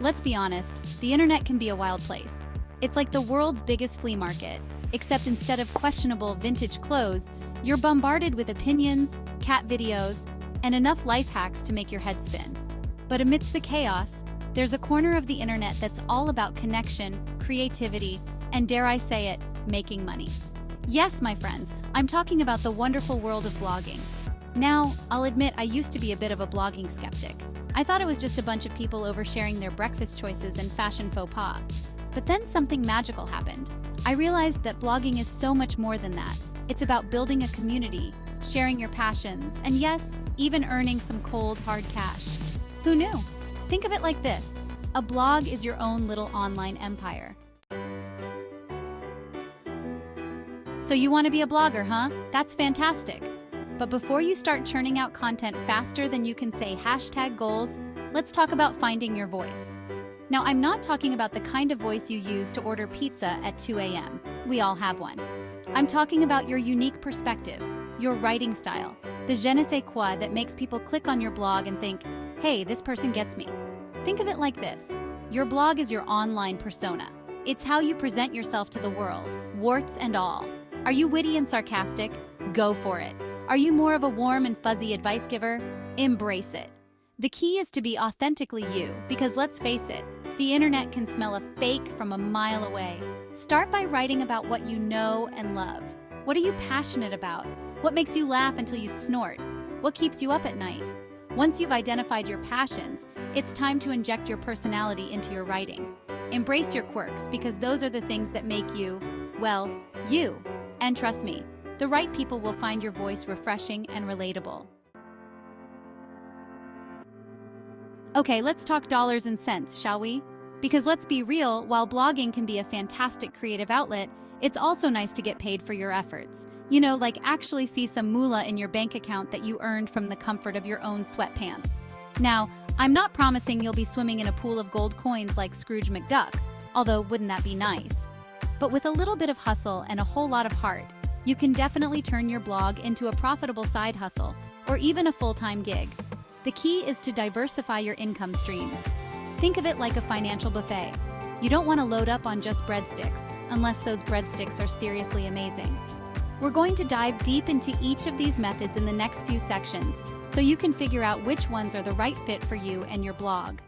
Let's be honest, the internet can be a wild place. It's like the world's biggest flea market, except instead of questionable vintage clothes, you're bombarded with opinions, cat videos, and enough life hacks to make your head spin. But amidst the chaos, there's a corner of the internet that's all about connection, creativity, and dare I say it, making money. Yes, my friends, I'm talking about the wonderful world of blogging. Now, I'll admit I used to be a bit of a blogging skeptic. I thought it was just a bunch of people oversharing their breakfast choices and fashion faux pas. But then something magical happened. I realized that blogging is so much more than that. It's about building a community, sharing your passions, and yes, even earning some cold, hard cash. Who knew? Think of it like this. A blog is your own little online empire. So you want to be a blogger, huh? That's fantastic. But before you start churning out content faster than you can say #goals, let's talk about finding your voice. Now, I'm not talking about the kind of voice you use to order pizza at 2 a.m. We all have one. I'm talking about your unique perspective, your writing style, the je ne sais quoi that makes people click on your blog and think, hey, this person gets me. Think of it like this. Your blog is your online persona. It's how you present yourself to the world, warts and all. Are you witty and sarcastic? Go for it. Are you more of a warm and fuzzy advice giver? Embrace it. The key is to be authentically you, because let's face it, the internet can smell a fake from a mile away. Start by writing about what you know and love. What are you passionate about? What makes you laugh until you snort? What keeps you up at night? Once you've identified your passions, it's time to inject your personality into your writing. Embrace your quirks, because those are the things that make you, well, you. And trust me, the right people will find your voice refreshing and relatable. Okay, let's talk dollars and cents, shall we? Because let's be real, while blogging can be a fantastic creative outlet, it's also nice to get paid for your efforts. You know, like actually see some moolah in your bank account that you earned from the comfort of your own sweatpants. Now, I'm not promising you'll be swimming in a pool of gold coins like Scrooge McDuck, although wouldn't that be nice? But with a little bit of hustle and a whole lot of heart, you can definitely turn your blog into a profitable side hustle, or even a full-time gig. The key is to diversify your income streams. Think of it like a financial buffet. You don't want to load up on just breadsticks, unless those breadsticks are seriously amazing. We're going to dive deep into each of these methods in the next few sections, so you can figure out which ones are the right fit for you and your blog.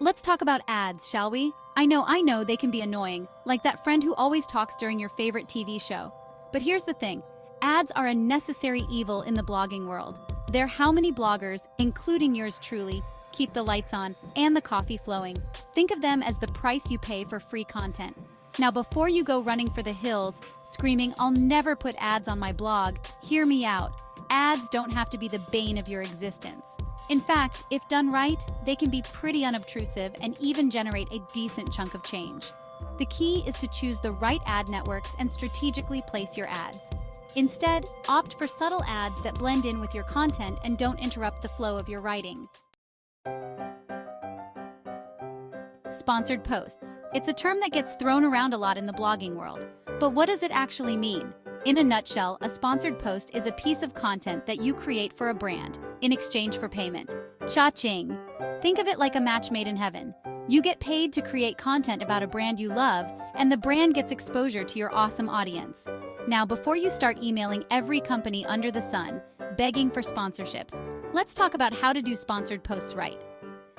Let's talk about ads, shall we? I know they can be annoying, like that friend who always talks during your favorite TV show. But here's the thing, ads are a necessary evil in the blogging world. They're how many bloggers, including yours truly, keep the lights on and the coffee flowing. Think of them as the price you pay for free content. Now, before you go running for the hills, screaming, I'll never put ads on my blog, hear me out. Ads don't have to be the bane of your existence. In fact, if done right, they can be pretty unobtrusive and even generate a decent chunk of change. The key is to choose the right ad networks and strategically place your ads. Instead, opt for subtle ads that blend in with your content and don't interrupt the flow of your writing. Sponsored posts. It's a term that gets thrown around a lot in the blogging world. But what does it actually mean? In a nutshell, a sponsored post is a piece of content that you create for a brand in exchange for payment. Cha-ching! Think of it like a match made in heaven. You get paid to create content about a brand you love, and the brand gets exposure to your awesome audience. Now, before you start emailing every company under the sun, begging for sponsorships, let's talk about how to do sponsored posts right.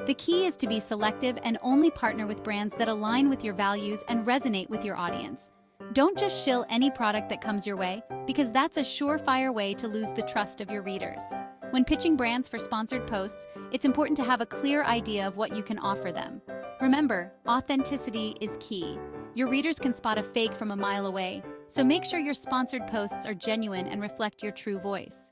The key is to be selective and only partner with brands that align with your values and resonate with your audience. Don't just shill any product that comes your way, because that's a surefire way to lose the trust of your readers. When pitching brands for sponsored posts, it's important to have a clear idea of what you can offer them. Remember, authenticity is key. Your readers can spot a fake from a mile away, so make sure your sponsored posts are genuine and reflect your true voice.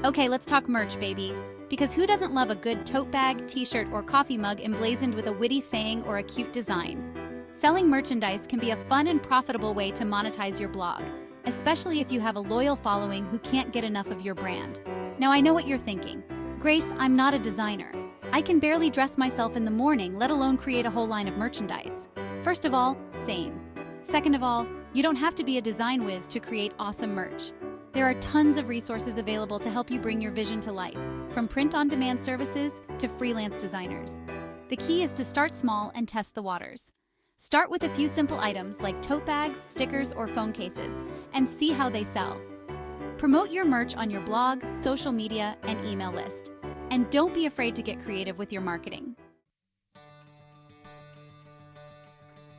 Okay, let's talk merch, baby. Because who doesn't love a good tote bag, t-shirt, or coffee mug emblazoned with a witty saying or a cute design? Selling merchandise can be a fun and profitable way to monetize your blog, especially if you have a loyal following who can't get enough of your brand. Now, I know what you're thinking. Grace, I'm not a designer. I can barely dress myself in the morning, let alone create a whole line of merchandise. First of all, same. Second of all, you don't have to be a design whiz to create awesome merch. There are tons of resources available to help you bring your vision to life, from print-on-demand services to freelance designers. The key is to start small and test the waters. Start with a few simple items like tote bags, stickers, or phone cases, and see how they sell. Promote your merch on your blog, social media, and email list. And don't be afraid to get creative with your marketing.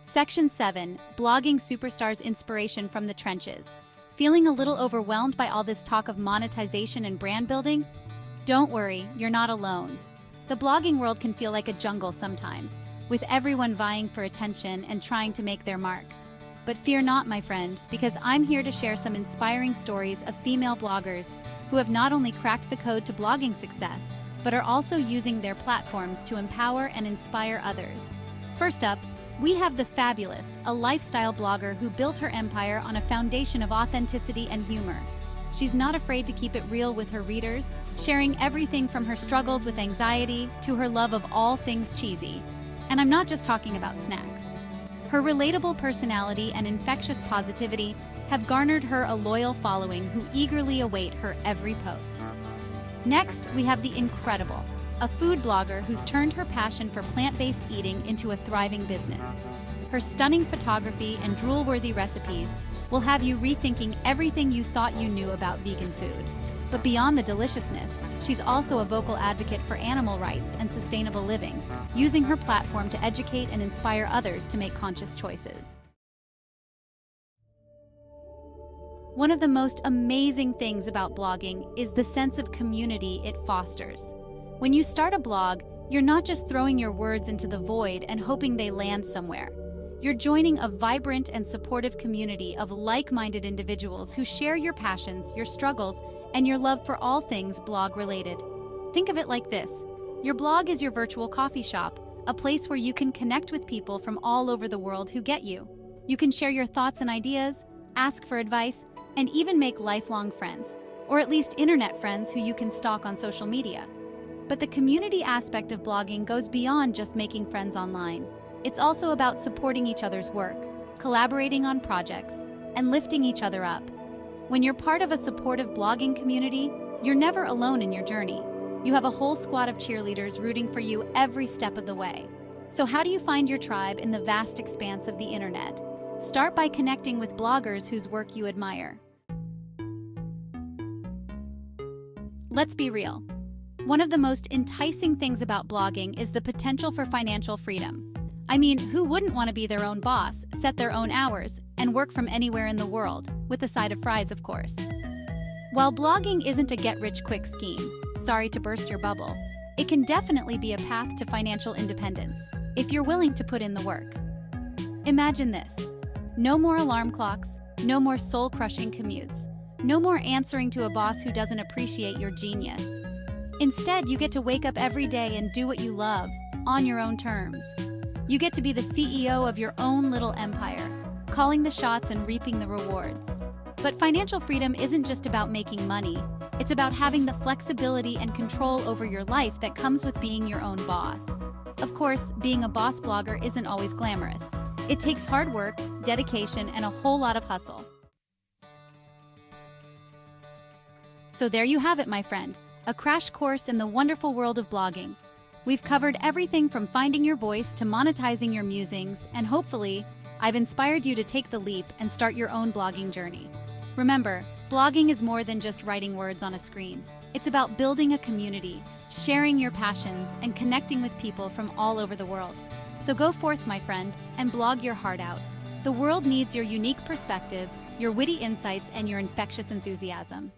Section 7. Blogging Superstars Inspiration from the Trenches. Feeling a little overwhelmed by all this talk of monetization and brand building? Don't worry, you're not alone. The blogging world can feel like a jungle sometimes, with everyone vying for attention and trying to make their mark. But fear not, my friend, because I'm here to share some inspiring stories of female bloggers who have not only cracked the code to blogging success, but are also using their platforms to empower and inspire others. First up, we have the fabulous, a lifestyle blogger who built her empire on a foundation of authenticity and humor. She's not afraid to keep it real with her readers, sharing everything from her struggles with anxiety to her love of all things cheesy. And I'm not just talking about snacks. Her relatable personality and infectious positivity have garnered her a loyal following who eagerly await her every post. Next, we have the incredible, a food blogger who's turned her passion for plant-based eating into a thriving business. Her stunning photography and drool-worthy recipes will have you rethinking everything you thought you knew about vegan food. But beyond the deliciousness, she's also a vocal advocate for animal rights and sustainable living, using her platform to educate and inspire others to make conscious choices. One of the most amazing things about blogging is the sense of community it fosters. When you start a blog, you're not just throwing your words into the void and hoping they land somewhere. You're joining a vibrant and supportive community of like-minded individuals who share your passions, your struggles, and your love for all things blog-related. Think of it like this. Your blog is your virtual coffee shop, a place where you can connect with people from all over the world who get you. You can share your thoughts and ideas, ask for advice, and even make lifelong friends, or at least internet friends who you can stalk on social media. But the community aspect of blogging goes beyond just making friends online. It's also about supporting each other's work, collaborating on projects, and lifting each other up. When you're part of a supportive blogging community, you're never alone in your journey. You have a whole squad of cheerleaders rooting for you every step of the way. So how do you find your tribe in the vast expanse of the internet? Start by connecting with bloggers whose work you admire. Let's be real. One of the most enticing things about blogging is the potential for financial freedom. I mean, who wouldn't want to be their own boss, set their own hours, and work from anywhere in the world, with a side of fries, of course. While blogging isn't a get-rich-quick scheme, sorry to burst your bubble, it can definitely be a path to financial independence, if you're willing to put in the work. Imagine this. No more alarm clocks, no more soul-crushing commutes, no more answering to a boss who doesn't appreciate your genius. Instead, you get to wake up every day and do what you love, on your own terms. You get to be the CEO of your own little empire, calling the shots and reaping the rewards. But financial freedom isn't just about making money. It's about having the flexibility and control over your life that comes with being your own boss. Of course, being a boss blogger isn't always glamorous. It takes hard work, dedication, and a whole lot of hustle. So there you have it, my friend. A crash course in the wonderful world of blogging. We've covered everything from finding your voice to monetizing your musings, and hopefully, I've inspired you to take the leap and start your own blogging journey. Remember, blogging is more than just writing words on a screen. It's about building a community, sharing your passions, and connecting with people from all over the world. So go forth, my friend, and blog your heart out. The world needs your unique perspective, your witty insights, and your infectious enthusiasm.